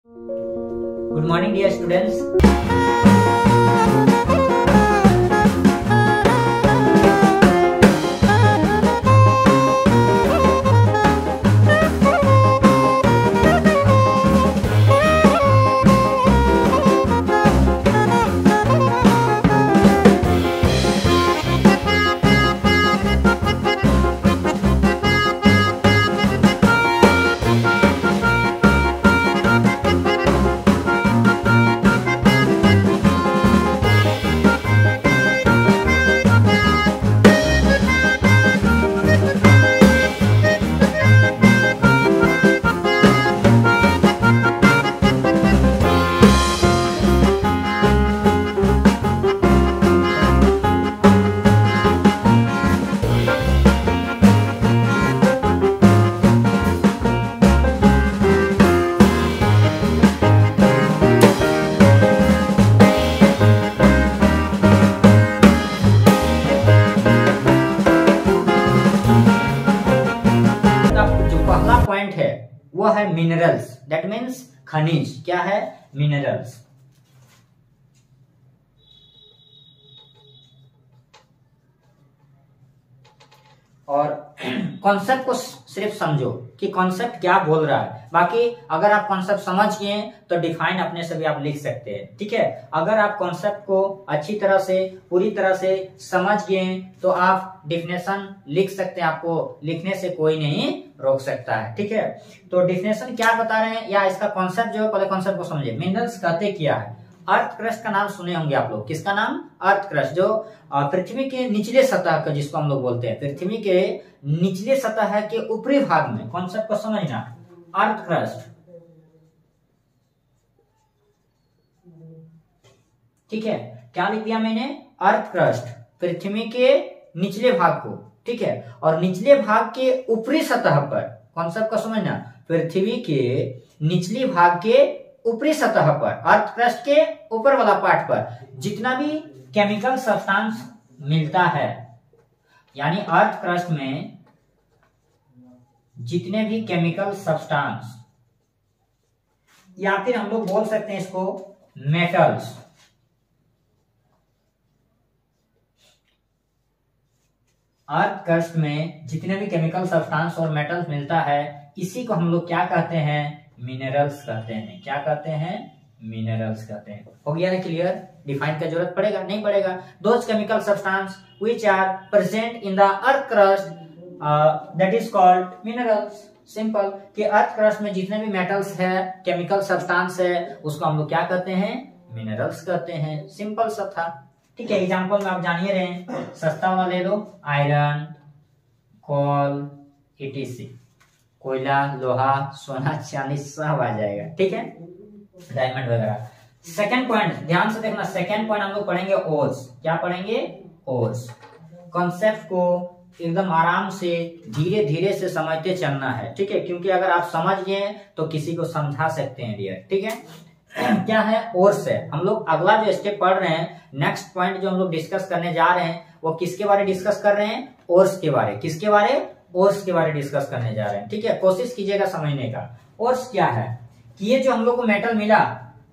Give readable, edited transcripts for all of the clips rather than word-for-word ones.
Good morning, dear students. Point है वो है मिनरल्स, दैट मीन्स खनिज। क्या है? मिनरल्स। और कॉन्सेप्ट को सिर्फ समझो कि कॉन्सेप्ट क्या बोल रहा है। बाकी अगर आप कॉन्सेप्ट समझ गए तो डिफाइन अपने से भी आप लिख सकते हैं, ठीक है। अगर आप कॉन्सेप्ट को अच्छी तरह से पूरी तरह से समझ गए तो आप डिफिनेशन लिख सकते हैं, आपको लिखने से कोई नहीं रोक सकता है, ठीक है। तो डिफिनेशन क्या बता रहे हैं या इसका कॉन्सेप्ट जो है, पहले कॉन्सेप्ट को समझे। मिनरल्स कहते क्या है? अर्थ क्रस्ट का नाम सुने होंगे आप लोग। किसका नाम? अर्थ क्रस्ट, जो पृथ्वी के निचले सतह का, जिसको हम लोग बोलते हैं पृथ्वी के निचले सतह के ऊपरी भाग में। कॉन्सेप्ट को समझना, अर्थ क्रस्ट, ठीक है। क्या लिख दिया मैंने? अर्थ क्रस्ट, पृथ्वी के निचले भाग को, ठीक है। और निचले भाग के ऊपरी सतह पर, कॉन्सेप्ट को समझना, पृथ्वी के निचले भाग के ऊपरी सतह पर, अर्थ क्रस्ट के ऊपर वाला पार्ट पर जितना भी केमिकल सब्सटेंस मिलता है, यानी अर्थ क्रस्ट में जितने भी केमिकल सब्सटेंस, या फिर हम लोग बोल सकते हैं इसको मेटल्स, अर्थ क्रस्ट में जितने भी केमिकल सब्सटेंस और मेटल्स मिलता है, इसी को हम लोग क्या कहते हैं? मिनरल्स कहते हैं। क्या कहते हैं? मिनरल्स कहते हैं। हो गया ना क्लियर? डिफाइन का जरूरत पड़ेगा? नहीं पड़ेगा। Those chemical substance which are present in the earth crust that is called minerals. Simple कि अर्थ क्रस्ट में जितने भी मेटल्स है, केमिकल सब्सटेंस है, उसको हम लोग क्या कहते हैं? मिनरल्स कहते हैं। सिंपल सा था, ठीक है। एग्जांपल में आप जान ही रहे हैं, सस्ता वाला ले लो, आयरन, कोल, ईटीसी, कोयला, लोहा, सोना, चांदी सब आ जाएगा, ठीक है, डायमंड वगैरह। सेकंड पॉइंट ध्यान से देखना, सेकंड पॉइंट हम लोग पढ़ेंगे ओर्स। क्या पढ़ेंगे? ओर्स। कॉन्सेप्ट को एकदम आराम से धीरे धीरे से समझते चलना है, ठीक है, क्योंकि अगर आप समझ गए तो किसी को समझा सकते हैं डियर, ठीक है। क्या है? ओर्स है। हम लोग अगला जो स्टेप पढ़ रहे हैं, नेक्स्ट पॉइंट जो हम लोग डिस्कस करने जा रहे हैं, वो किसके बारे डिस्कस कर रहे हैं? ओर्स के बारे। किसके बारे? ओर्स के बारे डिस्कस करने जा रहे हैं, ठीक है। कोशिश कीजिएगा समझने का। ओर्स क्या है? कि ये जो हम लोग को मेटल मिला,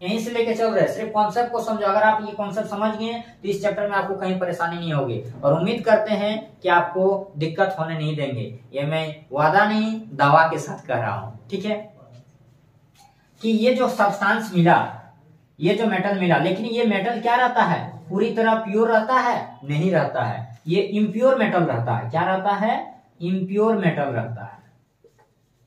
यहीं से लेके चल रहे हैं, सिर्फ कॉन्सेप्ट को समझो। अगर आप ये कॉन्सेप्ट समझ गए तो इस चैप्टर में आपको कहीं परेशानी नहीं होगी, और उम्मीद करते हैं कि आपको दिक्कत होने नहीं देंगे। ये मैं वादा नहीं, दावा के साथ कह रहा हूं, ठीक है। कि ये जो सब्सटेंस मिला, ये जो मेटल मिला, लेकिन ये मेटल क्या रहता है? पूरी तरह प्योर रहता है? नहीं रहता है। ये इम्प्योर मेटल रहता है। क्या रहता है? इम्प्योर मेटल रहता है।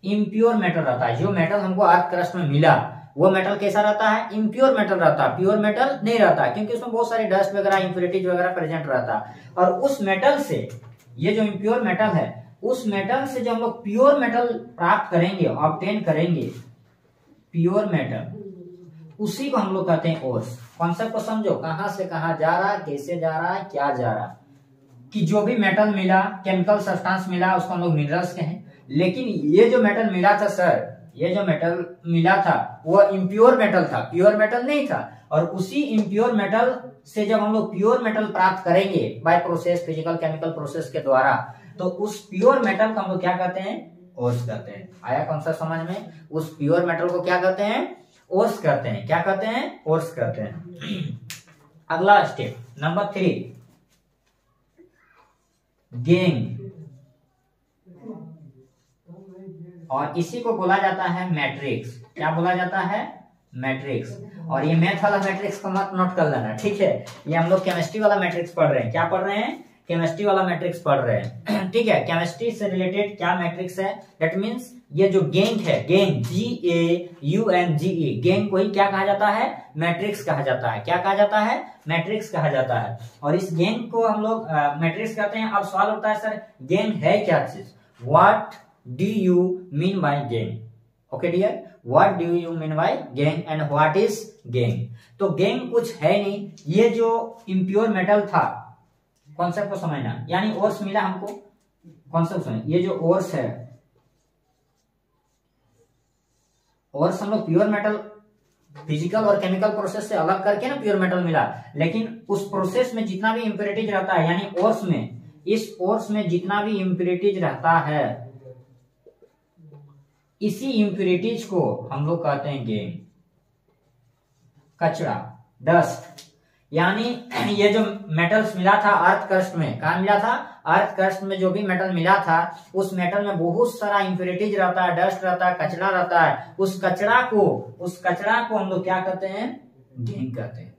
इम्प्योर मेटल रहता है। जो मेटल हमको अर्थ क्रस्ट में मिला, वो मेटल कैसा रहता है? इम्प्योर मेटल रहता है। प्योर मेटल नहीं रहता, क्योंकि उसमें बहुत सारे डस्ट वगैरह, इंप्योरिटीज वगैरह प्रेजेंट रहता है। और उस मेटल से, ये जो इम्प्योर मेटल है, उस मेटल से जो हम लोग प्योर मेटल प्राप्त करेंगे, ऑब्टेन करेंगे, प्योर मेटल, उसी को हम लोग कहते हैं ओर्स। कॉन्सेप्ट को समझो, कहां से कहां जा रहा है, कैसे जा रहा है, क्या जा रहा है। कि जो भी मेटल मिला, केमिकल सब्सटेंस मिला, उसको हम लोग मिनरल्स कहें। लेकिन ये जो मेटल मिला था सर, ये जो मेटल मिला था वो इम्प्योर मेटल था, प्योर मेटल नहीं था। और उसी इम्प्योर मेटल से जब हम लोग प्योर मेटल प्राप्त करेंगे by process, physical chemical process के द्वारा, तो उस प्योर मेटल को हम लोग क्या कहते हैं? ओर्स कहते हैं। आया कॉन्सेप्ट समझ में? उस प्योर मेटल को क्या कहते हैं? ओर्स कहते हैं। क्या कहते हैं? ओर्स कहते हैं। अगला स्टेप नंबर 3, गैंग, और इसी को बोला जाता है मैट्रिक्स। क्या बोला जाता है? मैट्रिक्स। और ये मैथ वाला मैट्रिक्स को मत नोट कर लेना, ठीक है? ये हम लोग केमिस्ट्री वाला मैट्रिक्स पढ़ रहे हैं। क्या पढ़ रहे हैं? केमिस्ट्री वाला मैट्रिक्स पढ़ रहे हैं, ठीक है? केमिस्ट्री से रिलेटेड क्या मैट्रिक्स है? दैट मींस ये जो गैंग है, गैंग GAUNGE, गैंग को ही क्या कहा जाता है? मैट्रिक्स कहा जाता है। क्या कहा जाता है? मैट्रिक्स कहा जाता है। और इस गैंग को हम लोग मैट्रिक्स कहते हैं। अब सवाल उठता है, सर गैंग है क्या चीज? What do you mean by gangue? Okay dear, what do you mean by gangue and what is gangue? तो गैंग कुछ है नहीं, ये जो इम्प्योर मेटल था, कॉन्सेप्ट को समझना, यानी ओर्स मिला हमको, कॉन्सेप्ट समझ। ये जो ओर्स है, ओर्स हम लोग प्योर मेटल फिजिकल और केमिकल प्रोसेस से अलग करके ना प्योर मेटल मिला, लेकिन उस प्रोसेस में जितना भी इम्प्योरिटीज रहता है, यानी ओर्स में, इस ओर्स में जितना भी इम्प्योरिटीज रहता है, इसी इम्प्योरिटीज को हम लोग कहते हैं गैंग, कचरा, डस्ट। यानी ये जो मेटल्स मिला था अर्थ क्रस्ट में, कहा मिला था? अर्थ क्रस्ट में जो भी मेटल मिला था, उस मेटल में बहुत सारा इम्प्योरिटीज रहता है, डस्ट रहता है, कचरा रहता है। उस कचरा को हम लोग क्या कहते हैं? गैंग कहते हैं।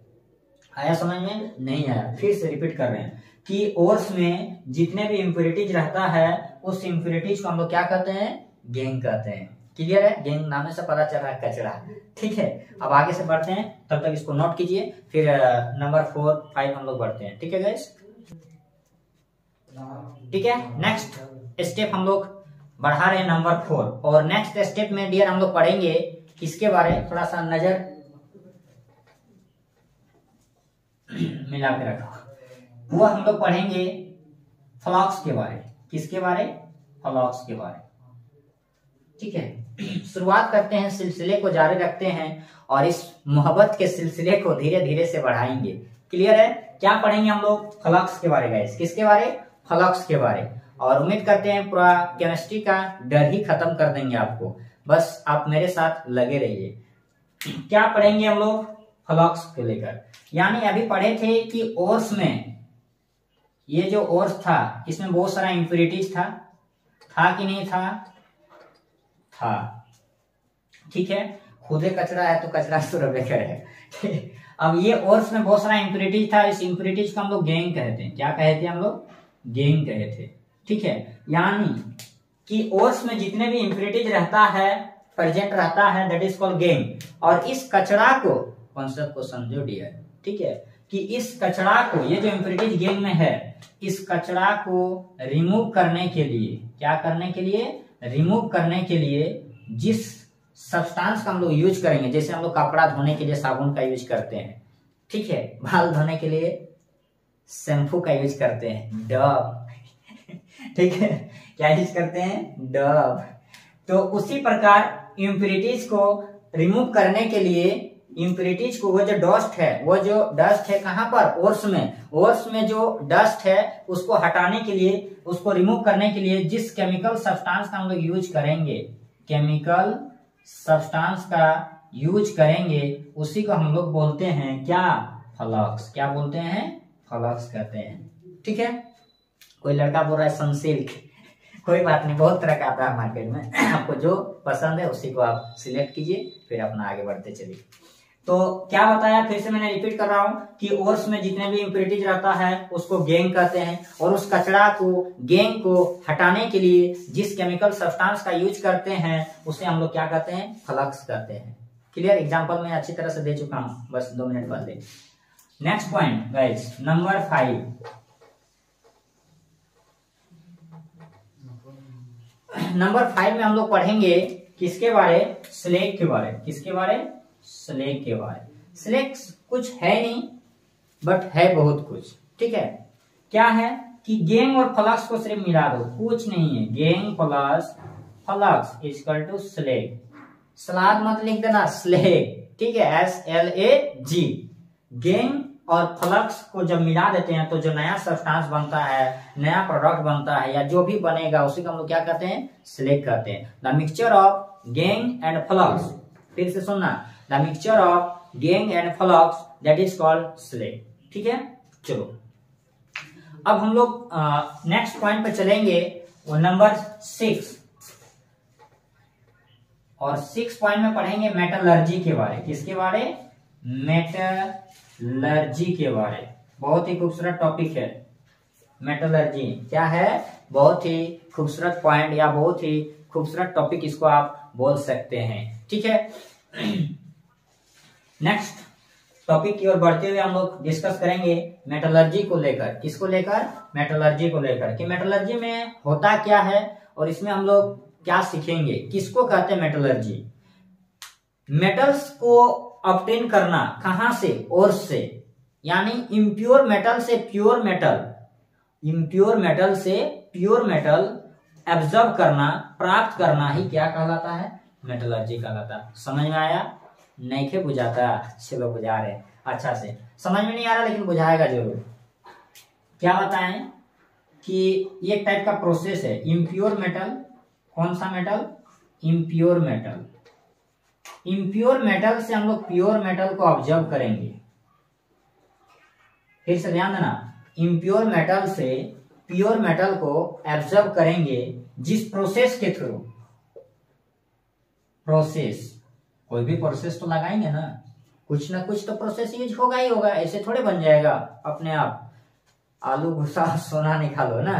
आया समझ में? नहीं आया? फिर से रिपीट कर रहे हैं कि ओर्स में जितने भी इम्प्योरिटीज रहता है, उस इम्प्योरिटीज को हम लोग क्या कहते हैं? गैंग कहते हैं। क्लियर है? गैंग नाम से पता चल रहा है कचरा, ठीक है? अब आगे से बढ़ते हैं, तब तक इसको नोट कीजिए, फिर नंबर 4, 5 हम लोग बढ़ते हैं, ठीक है गाइस? ठीक है, नेक्स्ट स्टेप हम लोग बढ़ा रहे हैं नंबर 4, और नेक्स्ट स्टेप में डियर हम लोग पढ़ेंगे किसके बारे? थोड़ा सा नजर मिला के रखो। वो हम लोग पढ़ेंगे फ्लक्स के बारे। किसके बारे? फ्लक्स के बारे, ठीक है? शुरुआत करते हैं, सिलसिले को जारी रखते हैं, और इस मोहब्बत के सिलसिले को धीरे धीरे से बढ़ाएंगे। क्लियर है? क्या पढ़ेंगे हम लोग? फ्लक्स के बारे गाइस। किसके बारे? फ्लक्स के बारे। और उम्मीद करते हैं पूरा केमिस्ट्री का डर ही खत्म कर देंगे आपको, बस आप मेरे साथ लगे रहिए। क्या पढ़ेंगे हम लोग? फ्लक्स को लेकर। यानी अभी पढ़े थे कि ओर्स में, ये जो ओर्स था, इसमें बहुत सारा इम्प्योरिटीज था कि नहीं था? ठीक है? खुदे कचरा है तो कचरा तो रबे करे। अब ये ओर्स में बहुत सारा इम्प्योरिटीज था, इस इम्प्योरिटीज को हम लोग गैंग कहते हैं। क्या कहे थे हम लोग? गैंग कहे थे, ठीक है? यानी कि ओर्स में जितने भी इम्प्योरिटीज रहता है, प्रेजेंट रहता है, दैट इज कॉल्ड गैंग। और इस कचरा को, कॉन्सेप्ट को समझो डियर, ठीक है? कि इस कचरा को, ये जो इम्प्योरिटीज गैंग में है, इस कचरा को रिमूव करने के लिए, क्या करने के लिए? रिमूव करने के लिए जिस सब्सटेंस का हम लोग यूज करेंगे, जैसे हम लोग कपड़ा धोने के लिए साबुन का यूज करते हैं, ठीक है? बाल धोने के लिए शैम्पू का यूज करते हैं, डव, ठीक है? क्या यूज करते हैं? डव। तो उसी प्रकार इम्प्योरिटीज को रिमूव करने के लिए, इम्प्योरिटीज को, वो जो डस्ट है कहां पर? ओर्स में। ओर्स में जो डस्ट है उसको हटाने के लिए, उसको रिमूव करने के लिए जिस केमिकल सब्सटेंस का हम लोग यूज करेंगे, केमिकल सब्सटेंस का यूज करेंगे, उसी को हम लोग बोलते हैं क्या? फ्लक्स। क्या बोलते हैं? फ्लक्स कहते हैं, ठीक है? कोई लड़का बोल रहा है सनसिल्क, कोई बात नहीं, बहुत तरह का आता है मार्केट में। आपको जो पसंद है उसी को आप सिलेक्ट कीजिए, फिर अपना आगे बढ़ते चलिए। तो क्या बताया, फिर से मैंने रिपीट कर रहा हूं कि ओर्स में जितने भी इम्प्योरिटीज रहता है उसको गैंग कहते हैं, और उस कचरा को, गैंग को हटाने के लिए जिस केमिकल सब्सटेंस का यूज करते हैं उसे हम लोग क्या कहते हैं? फ्लक्स कहते हैं। क्लियर? एग्जांपल मैं अच्छी तरह से दे चुका हूं, बस 2 मिनट पहले। Next point guys, number 5। Number 5 में हम लोग पढ़ेंगे किसके बारे? स्लैग के बारे। किसके बारे? स्लैग के बारे। स्लैग कुछ है नहीं, बट है बहुत कुछ, ठीक है? क्या है कि गैंग और फ्लक्स को सिर्फ मिला दो, कुछ नहीं है। Gangue plus flux equal to slag. सलाद मत लिख देना, स्लैग, ठीक है? SLAG। गैंग और फ्लक्स को जब मिला देते हैं तो जो नया सब्सटेंस बनता है, नया प्रोडक्ट बनता है, या जो भी बनेगा उसी को हम लोग क्या कहते हैं? स्लैग कहते हैं। The mixture of gang and flux, फिर से सुनना, the mixture of gang and flux that is called slag. ठीक है, चलो अब हम लोग नेक्स्ट पॉइंट पे चलेंगे, वो नंबर 6, और 6 पॉइंट में पढ़ेंगे मेटलर्जी के बारे। किसके बारे? मेटलर्जी के बारे। बहुत ही खूबसूरत टॉपिक है मेटलर्जी। क्या है? बहुत ही खूबसूरत पॉइंट या बहुत ही खूबसूरत टॉपिक इसको आप बोल सकते हैं। ठीक है, नेक्स्ट टॉपिक की ओर बढ़ते हुए हम लोग डिस्कस करेंगे मेटलर्जी को लेकर। किसको लेकर? मेटलर्जी को लेकर, कि मेटलर्जी में होता क्या है और इसमें हम लोग क्या सीखेंगे। किसको कहते हैं मेटलर्जी? मेटल्स को ऑब्टेन करना कहां से? ओर्स से, यानी इम्प्योर मेटल से प्योर मेटल, इम्प्योर मेटल से प्योर मेटल एब्जॉर्ब करना, प्राप्त करना ही क्या कहलाता है? मेटलर्जी कहलाता है। समझ में आया? नहीं के बुझाता? चलो बुझा रहे अच्छा से। समझ में नहीं आ रहा लेकिन बुझाएगा जरूर। क्या बताएं कि ये टाइप का प्रोसेस है। इम्प्योर मेटल, कौन सा metal? Impure metal. Impure metal से हम लोग प्योर मेटल को ऑब्जर्व करेंगे। फिर से ध्यान देना, इम्प्योर मेटल से प्योर मेटल को एब्जॉर्ब करेंगे जिस प्रोसेस के थ्रू। प्रोसेस, कोई भी प्रोसेस तो लगाएंगे ना, कुछ ना कुछ तो प्रोसेस यूज होगा ही होगा, ऐसे थोड़े बन जाएगा अपने आप। आलू घुसा सोना निकालो ना।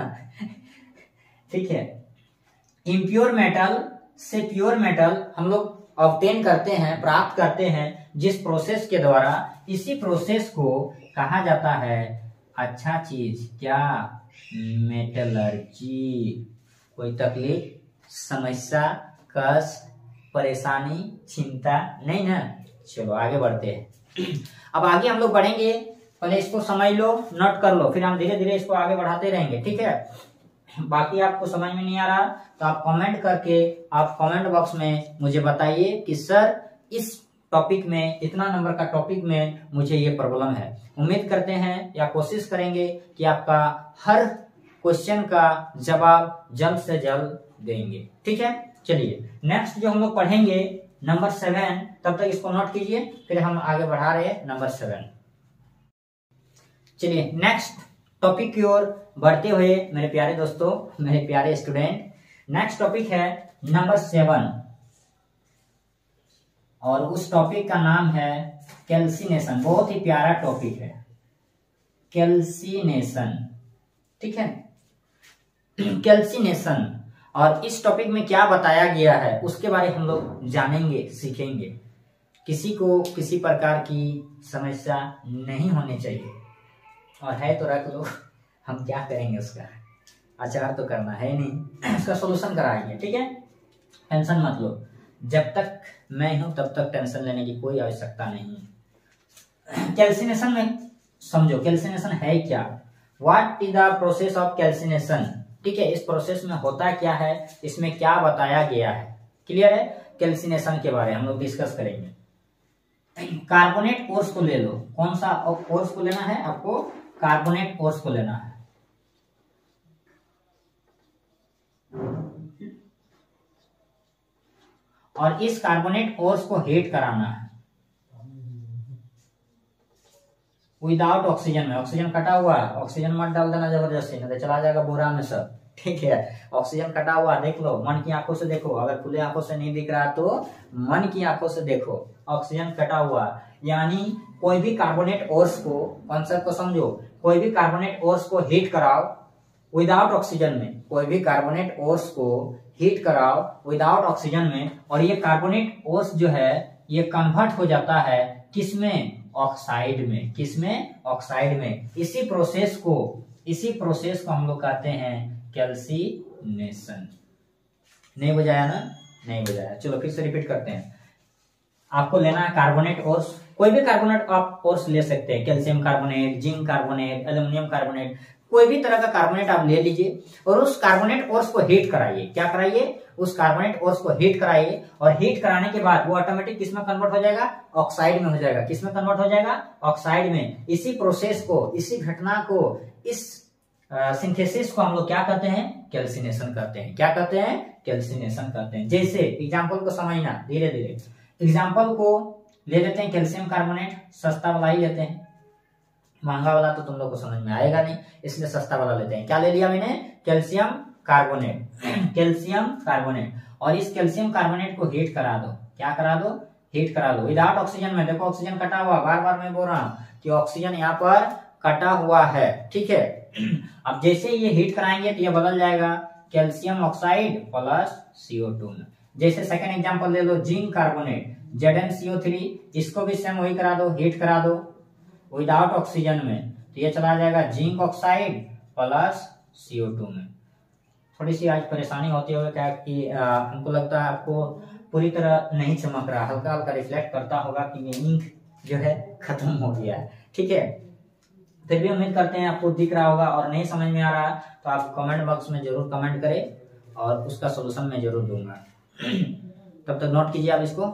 ठीक है, इम्प्योर मेटल से प्योर मेटल हम लोग ऑब्टेन करते हैं, प्राप्त करते हैं जिस प्रोसेस के द्वारा। इसी प्रोसेस को कहा जाता है अच्छा चीज, क्या? मेटलर्जी। कोई तकलीफ, समस्या, कष्ट, परेशानी, चिंता नहीं ना? चलो आगे बढ़ते हैं। अब आगे हम लोग बढ़ेंगे, पहले इसको समझ लो, नोट कर लो, फिर हम धीरे धीरे इसको आगे बढ़ाते रहेंगे। ठीक है, बाकी आपको समझ में नहीं आ रहा तो आप कमेंट करके, आप कमेंट बॉक्स में मुझे बताइए कि सर इस टॉपिक में, इतना नंबर का टॉपिक में मुझे ये प्रॉब्लम है। उम्मीद करते हैं या कोशिश करेंगे कि आपका हर क्वेश्चन का जवाब जल्द से जल्द देंगे। ठीक है, चलिए नेक्स्ट जो हम लोग पढ़ेंगे नंबर 7, तब तक इसको नोट कीजिए, फिर हम आगे बढ़ा रहे हैं नंबर 7। चलिए नेक्स्ट टॉपिक की ओर बढ़ते हुए मेरे प्यारे दोस्तों, मेरे प्यारे स्टूडेंट, नेक्स्ट टॉपिक है नंबर 7 और उस टॉपिक का नाम है कैल्सिनेशन। बहुत ही प्यारा टॉपिक है कैल्सिनेशन। ठीक है, कैल्सिनेशन। और इस टॉपिक में क्या बताया गया है उसके बारे हम लोग जानेंगे, सीखेंगे। किसी को किसी प्रकार की समस्या नहीं होनी चाहिए, और है तो रख लो, हम क्या करेंगे उसका, आचार तो करना है नहीं, उसका सोल्यूशन कराएंगे। ठीक है, टेंशन मत लो, जब तक मैं हूं तब तक टेंशन लेने की कोई आवश्यकता नहीं। कैल्सिनेशन में समझो, कैल्सिनेशन है क्या? What is the process of calcination. ठीक है, इस प्रोसेस में होता क्या है, इसमें क्या बताया गया है, क्लियर है? कैल्सिनेशन के बारे में हम लोग डिस्कस करेंगे। कार्बोनेट ओर्स को ले लो। कौन सा ओर्स को लेना है आपको? कार्बोनेट ओर्स को लेना है। और इस कार्बोनेट ओर्स को हीट कराना है विदाउट ऑक्सीजन में। ऑक्सीजन कटा हुआ है, ऑक्सीजन मत डाल देना जबरदस्ती, नहीं तो चला जाएगा बोरा में सब। ठीक है, ऑक्सीजन कटा हुआ देख लो, मन की आंखों से देखो, अगर खुले आंखों से नहीं दिख रहा तो मन की आंखों से देखो, ऑक्सीजन कटा हुआ। यानी कोई भी कार्बोनेट ओर्स को, कॉन्सेप्ट को समझो, कोई भी कार्बोनेट ओर्स को हीट कराओ विदाउट ऑक्सीजन में, कोई भी कार्बोनेट ओर्स को हीट कराओ विदाउट ऑक्सीजन में, और ये कार्बोनेट ओर्स जो है ये कन्वर्ट हो जाता है किसमें? ऑक्साइड में। किसमें? ऑक्साइड में। इसी प्रोसेस को हम लोग कहते हैं कैल्सिनेशन। नहीं बुझाया ना? नहीं बुझाया। चलो फिर से रिपीट करते हैं। आपको लेना है कार्बोनेट ओर्स, कोई भी कार्बोनेट आप ओर्स ले सकते हैं, calcium carbonate, zinc carbonate, aluminium carbonate, कोई भी तरह का कार्बोनेट आप ले लीजिए और उस कार्बोनेट ओर्स को हीट कराइए। क्या कराइए? उस कार्बोनेट ओर्स को हीट कराइए, और हीट कराने के बाद वो ऑटोमेटिक किसमें कन्वर्ट हो जाएगा? ऑक्साइड में हो जाएगा। किसमें कन्वर्ट हो जाएगा? ऑक्साइड में। इसी प्रोसेस को, इसी घटना को, इस सिंथेसिस को हम लोग क्या कहते हैं? कैल्सिनेशन कहते हैं। क्या कहते हैं? कैल्सिनेशन कहते हैं। जैसे एग्जाम्पल को समझना धीरे धीरे। एग्जाम्पल को ले लेते हैं कैल्शियम कार्बोनेट, सस्ता वाला ही लेते हैं, महंगा वाला तो तुम लोग को समझ में आएगा नहीं, इसलिए सस्ता वाला लेते हैं। क्या ले लिया मैंने? Calcium carbonate. कैल्शियम कार्बोनेट, और इस कैल्शियम कार्बोनेट को हीट करा दो। क्या करा दो? हीट करा दो विदाउट ऑक्सीजन में। देखो ऑक्सीजन कटा हुआ, बार बार मैं बोल रहा हूँ कि ऑक्सीजन यहाँ पर कटा हुआ है, ठीक है। अब जैसे ये हीट कराएंगे तो ये बदल जाएगा कैल्शियम ऑक्साइड प्लस CO2 में। जैसे सेकंड एग्जांपल ले लो, जिंक कार्बोनेट ZnCO3, इसको भी सेम वही करा दो, हीट करा दो विदाउट ऑक्सीजन में, तो ये चला जाएगा जिंक ऑक्साइड प्लस CO2 में। थोड़ी सी आज परेशानी होती है क्या कि हमको लगता है आपको पूरी तरह नहीं चमक रहा, हल्का हल्का रिफ्लेक्ट करता होगा कि ये इंक जो है खत्म हो गया है, ठीक है। फिर भी उम्मीद करते हैं आपको दिख रहा होगा, और नहीं समझ में आ रहा तो आप कमेंट बॉक्स में जरूर कमेंट करें और उसका सोल्यूशन मैं जरूर दूंगा। तब तक नोट कीजिए आप इसको,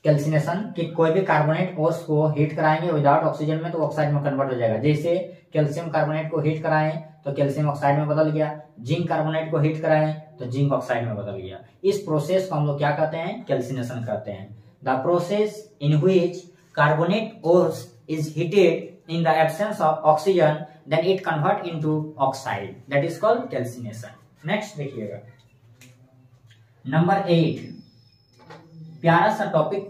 कैल्सिनेशन कि कोई भी कार्बोनेट ओर्स को हीट कराएंगे विदाउट ऑक्सीजन में तो ऑक्साइड में कन्वर्ट हो जाएगा। जैसे कैल्शियम कार्बोनेट को हीट कराएं तो कैल्शियम ऑक्साइड में बदल गया, जिंक कार्बोनेट को हीट कराएं तो जिंक ऑक्साइड में बदल गया। इस प्रोसेस को हम लोग क्या कहते हैं? कैल्सिनेशन कहते हैं। The process in which carbonate ores is heated in the absence of oxygen, then it convert into oxide, that is called calcination. Next देखिएगा नंबर 8, प्यारा सा टॉपिक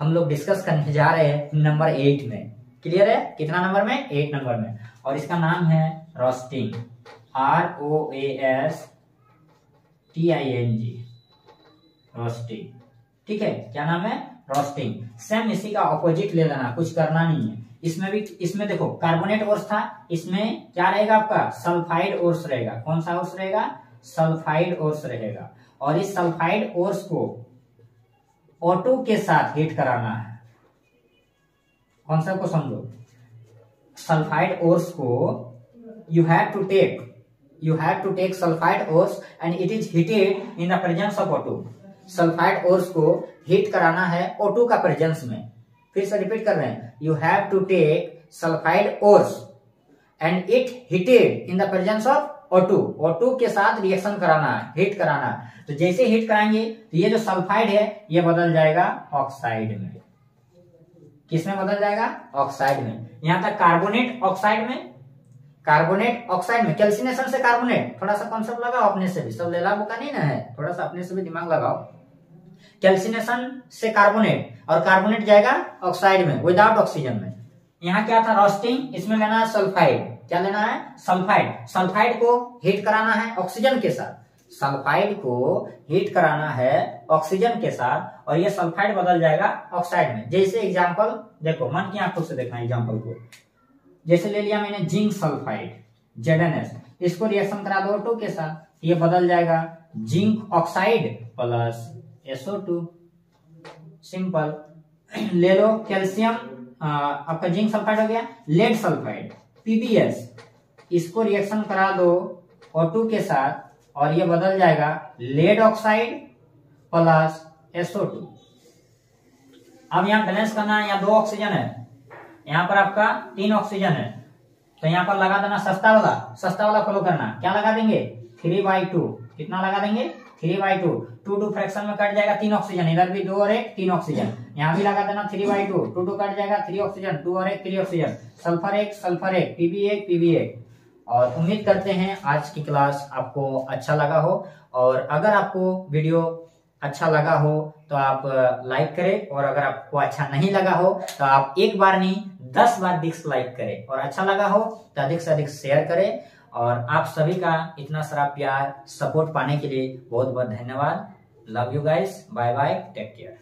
हम लोग डिस्कस करने जा रहे हैं नंबर 8 में। क्लियर है? कितना नंबर में? 8 नंबर में। और इसका नाम है रोस्टिंग, ROASTING, रोस्टिंग, ठीक है। क्या नाम है? रोस्टिंग। सेम इसी का ऑपोजिट ले लेना, कुछ करना नहीं है। इसमें देखो कार्बोनेट ओर्स था, इसमें क्या रहेगा आपका? सल्फाइड ओर्स रहेगा। कौन सा ओर्स रहेगा? सल्फाइड ओर्स रहेगा। और इस सल्फाइड ओर्स को O2 के साथ हीट कराना है। कॉन्सेप्ट को समझो, सल्फाइड ओर्स को you have to take sulfide ores and it is heated in the presence of O2। Sulphide ores को हीट कराना है O2 का प्रेजेंस में। फिर से रिपीट कर रहे हैं, you have to take sulphide ores and it heated in the presence of O2 के साथ रिएक्शन कराना है, हीट कराना है। तो जैसे हीट कराएंगे तो ये जो सल्फाइड है ये बदल जाएगा ऑक्साइड में। किसमें बदल जाएगा? ऑक्साइड में। यहां तक कार्बोनेट ऑक्साइड में, कार्बोनेट ऑक्साइड में, कैल्सिनेशन से कार्बोनेट। थोड़ा सा कॉन्सेप्ट लगाओ अपने से भी, सब लेला बुका नहीं ना है, थोड़ा सा अपने से भी दिमाग लगाओ। कैल्सिनेशन से कार्बोनेट, और कार्बोनेट जाएगा ऑक्साइड में विदाउट ऑक्सीजन में। यहाँ क्या था? रोस्टिंग, इसमें लेना है सल्फाइड। क्या लेना है? सल्फाइड। सल्फाइड को हीट कराना है ऑक्सीजन के साथ, सल्फाइड को हीट कराना है ऑक्सीजन के साथ, और ये सल्फाइड बदल जाएगा ऑक्साइड में। जैसे एग्जांपल देखो, मन की आंखों से देखना एग्जांपल को। जैसे ले लिया मैंने जिंक सल्फाइड ZnS, इसको रिएक्शन करा दो O2 के साथ, ये बदल जाएगा zinc oxide plus SO2। Simple. ले लो कैल्शियम, आपका जिंक सल्फाइड हो गया, लेड सल्फाइड PbS, इसको रिएक्शन करा दो O2 के साथ और ये बदल जाएगा लेड ऑक्साइड प्लस SO2। अब यहाँ बैलेंस करना है, यहाँ 2 ऑक्सीजन है, यहाँ पर आपका 3 ऑक्सीजन है, तो यहाँ पर लगा देना सस्ता वाला फॉलो करना। क्या लगा देंगे? 3/2। कितना लगा देंगे? 3/2। 2 फ्रैक्शन में कट जाएगा 3 ऑक्सीजन, इधर भी 2 और 1 3 ऑक्सीजन, यहाँ भी लगा देना 3/2। 2 कट जाएगा 3 ऑक्सीजन, 2 और 1 3 ऑक्सीजन, सल्फर 1 Pb1 और उम्मीद करते हैं आज की क्लास आपको अच्छा लगा हो, और अगर आपको वीडियो अच्छा लगा हो तो आप लाइक करें, और अगर आपको अच्छा नहीं लगा हो तो आप एक बार नहीं 10 बार डिसलाइक करें, और अच्छा लगा हो तो अधिक से अधिक शेयर करें। और आप सभी का इतना सारा प्यार सपोर्ट पाने के लिए बहुत बहुत धन्यवाद। Love you guys, bye bye, take care.